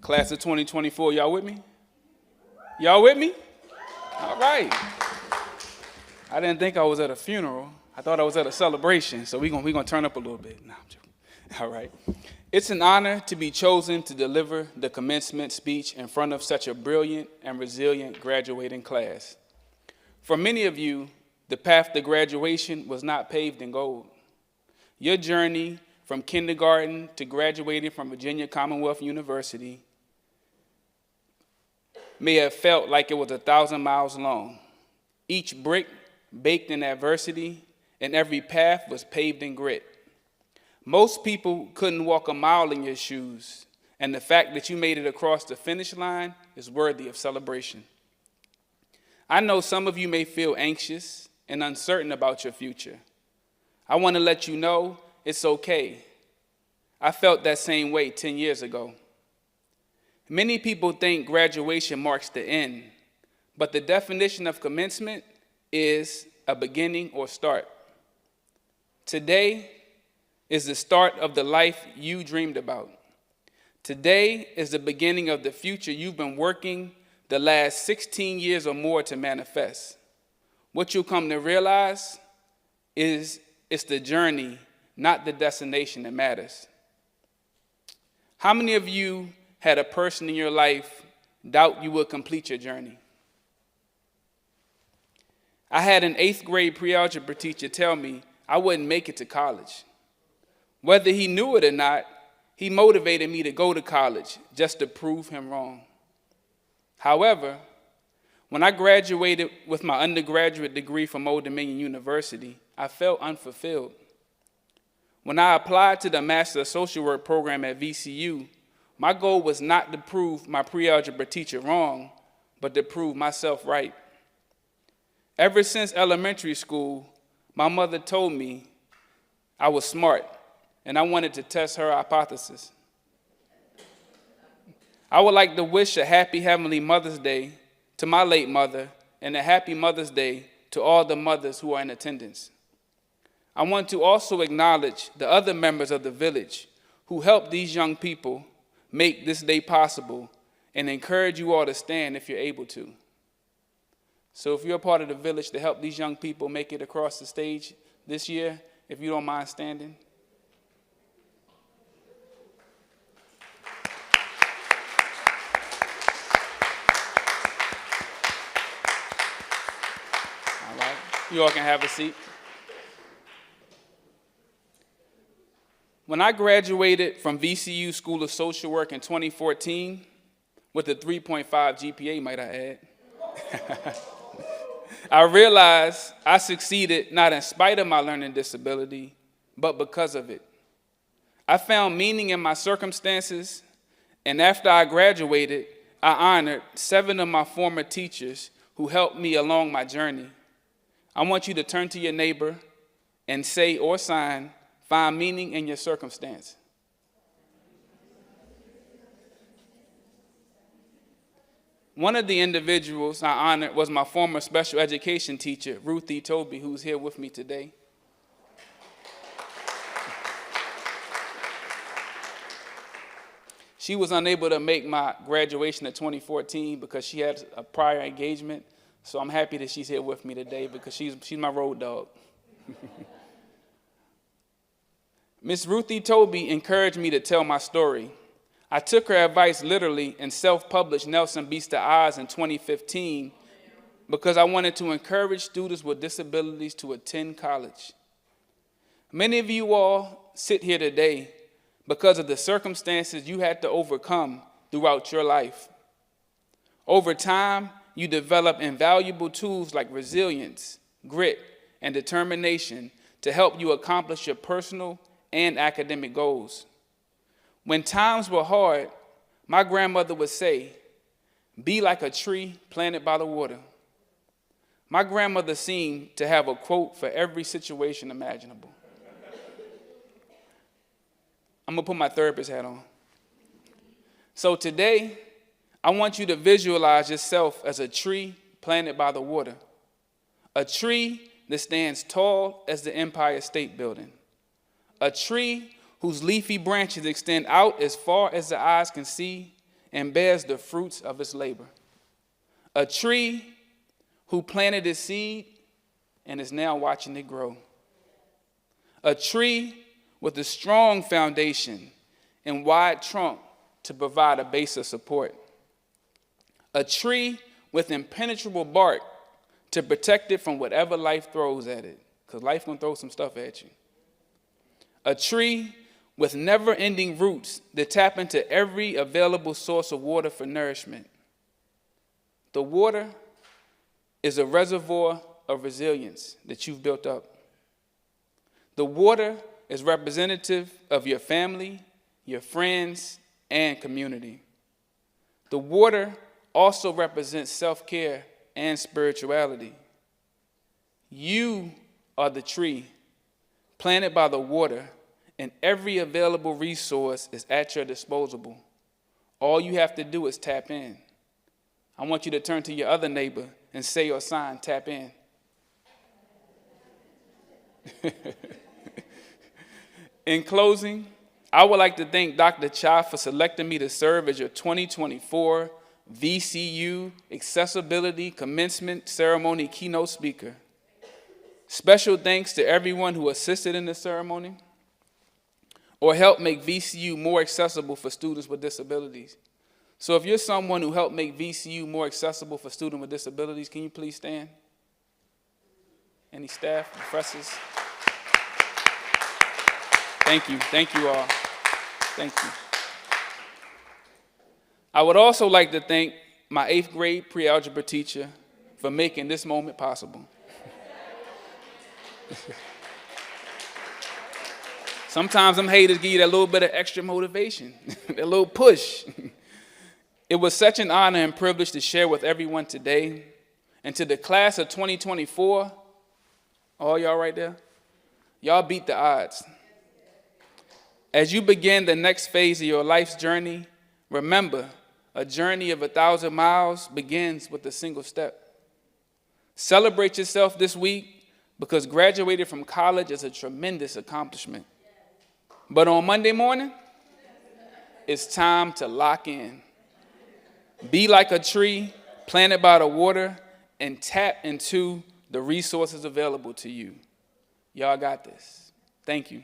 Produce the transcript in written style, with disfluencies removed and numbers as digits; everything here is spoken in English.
Class of 2024, y'all with me? Y'all with me? All right. I didn't think I was at a funeral. I thought I was at a celebration, so we're gonna turn up a little bit. Nah, I'm joking. All right. It's an honor to be chosen to deliver the commencement speech in front of such a brilliant and resilient graduating class. For many of you, the path to graduation was not paved in gold. Your journey from kindergarten to graduating from Virginia Commonwealth University may have felt like it was 1,000 miles long. Each brick baked in adversity, and every path was paved in grit. Most people couldn't walk a mile in your shoes, and the fact that you made it across the finish line is worthy of celebration. I know some of you may feel anxious and uncertain about your future. I want to let you know it's okay. I felt that same way 10 years ago. Many people think graduation marks the end, but the definition of commencement is a beginning or start. Today is the start of the life you dreamed about. Today is the beginning of the future you've been working the last 16 years or more to manifest. What you'll come to realize is it's the journey, not the destination, that matters. How many of you had a person in your life doubt you would complete your journey? I had an 8th grade pre-algebra teacher tell me I wouldn't make it to college. Whether he knew it or not, he motivated me to go to college just to prove him wrong. However, when I graduated with my undergraduate degree from Old Dominion University, I felt unfulfilled. When I applied to the Master of Social Work program at VCU, my goal was not to prove my pre-algebra teacher wrong, but to prove myself right. Ever since elementary school, my mother told me I was smart, and I wanted to test her hypothesis. I would like to wish a happy Heavenly Mother's Day to my late mother, and a happy Mother's Day to all the mothers who are in attendance. I want to also acknowledge the other members of the village who helped these young people make this day possible, and encourage you all to stand if you're able to. So if you're a part of the village to help these young people make it across the stage this year, if you don't mind standing. All right, you all can have a seat. When I graduated from VCU School of Social Work in 2014, with a 3.5 GPA, might I add, I realized I succeeded not in spite of my learning disability, but because of it. I found meaning in my circumstances, and after I graduated, I honored 7 of my former teachers who helped me along my journey. I want you to turn to your neighbor and say or sign, "Find meaning in your circumstance." One of the individuals I honored was my former special education teacher, Ruthie Toby, who's here with me today. She was unable to make my graduation in 2014 because she had a prior engagement, so I'm happy that she's here with me today because she's my road dog. Miss Ruthie Toby encouraged me to tell my story. I took her advice literally and self-published Nelson Beats the Odds in 2015 because I wanted to encourage students with disabilities to attend college. Many of you all sit here today because of the circumstances you had to overcome throughout your life. Over time, you develop invaluable tools like resilience, grit, and determination to help you accomplish your personal and academic goals. When times were hard, my grandmother would say, "Be like a tree planted by the water." My grandmother seemed to have a quote for every situation imaginable. I'm gonna put my therapist hat on. So today, I want you to visualize yourself as a tree planted by the water, a tree that stands tall as the Empire State Building, a tree whose leafy branches extend out as far as the eyes can see and bears the fruits of its labor. A tree who planted its seed and is now watching it grow. A tree with a strong foundation and wide trunk to provide a base of support. A tree with impenetrable bark to protect it from whatever life throws at it, because life gonna throw some stuff at you. A tree with never-ending roots that tap into every available source of water for nourishment. The water is a reservoir of resilience that you've built up. The water is representative of your family, your friends, and community. The water also represents self-care and spirituality. You are the tree planted by the water, and every available resource is at your disposal. All you have to do is tap in. I want you to turn to your other neighbor and say or sign, tap in. In closing, I would like to thank Dr. Cha for selecting me to serve as your 2024 VCU Accessibility Commencement Ceremony Keynote Speaker. Special thanks to everyone who assisted in the ceremony or helped make VCU more accessible for students with disabilities. So if you're someone who helped make VCU more accessible for students with disabilities, can you please stand? Any staff, professors? Thank you all. Thank you. I would also like to thank my 8th grade pre-algebra teacher for making this moment possible. Sometimes them haters give you that little bit of extra motivation, that little push. It was such an honor and privilege to share with everyone today. And to the class of 2024, all y'all right there, y'all beat the odds. As you begin the next phase of your life's journey, remember, a journey of 1,000 miles begins with a single step. Celebrate yourself this week because graduating from college is a tremendous accomplishment. But on Monday morning, it's time to lock in. Be like a tree planted by the water and tap into the resources available to you. Y'all got this. Thank you.